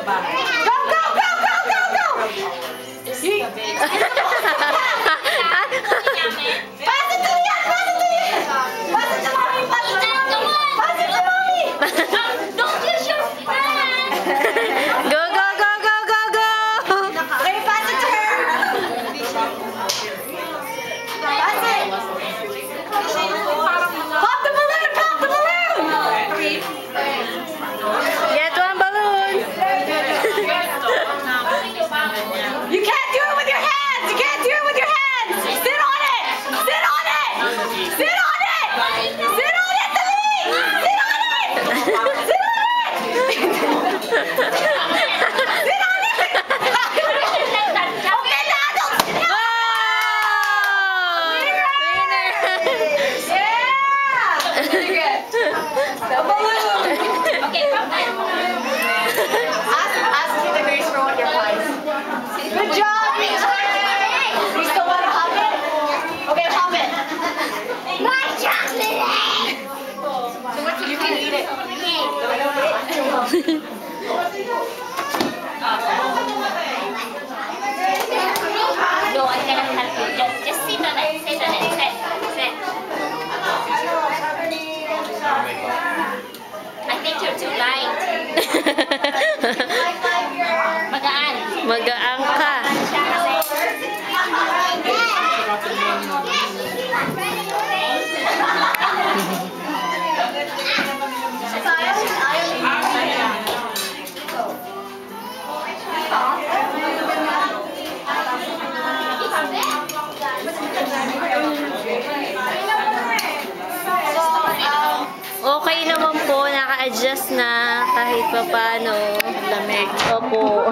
Go, go, go, go, go, go! Pass it to Lian! Pass it to Lian! Pass it to Mommy! Pass it to Mommy! Pass it to Mommy! Don't use your hand! Go, go, go, go, go, go! Okay, pass it to her! Pass it! Pop the balloon! Pop the balloon! Get one balloon! You can't do it with your hands! You can't do it with your hands! Sit on it! Sit on it! Sit on it! Sit on it, Celine! Sit on it! Sit on it! Sit on it! Okay, the adults! Wow! Yeah! Very good. The balloon! Okay, from there. Ask Tita Grace for what your prize. Good job! You still want to hop it? Okay, hop it. My chocolate! So what you can eat it. No, I cannot help you. Just sit on it. Sit on it. Sit. I think you're too light. Magaan. Magaang ka. Siya kasi. Okay naman po, naka-adjust na kahit pa paano. Lamig. Opo.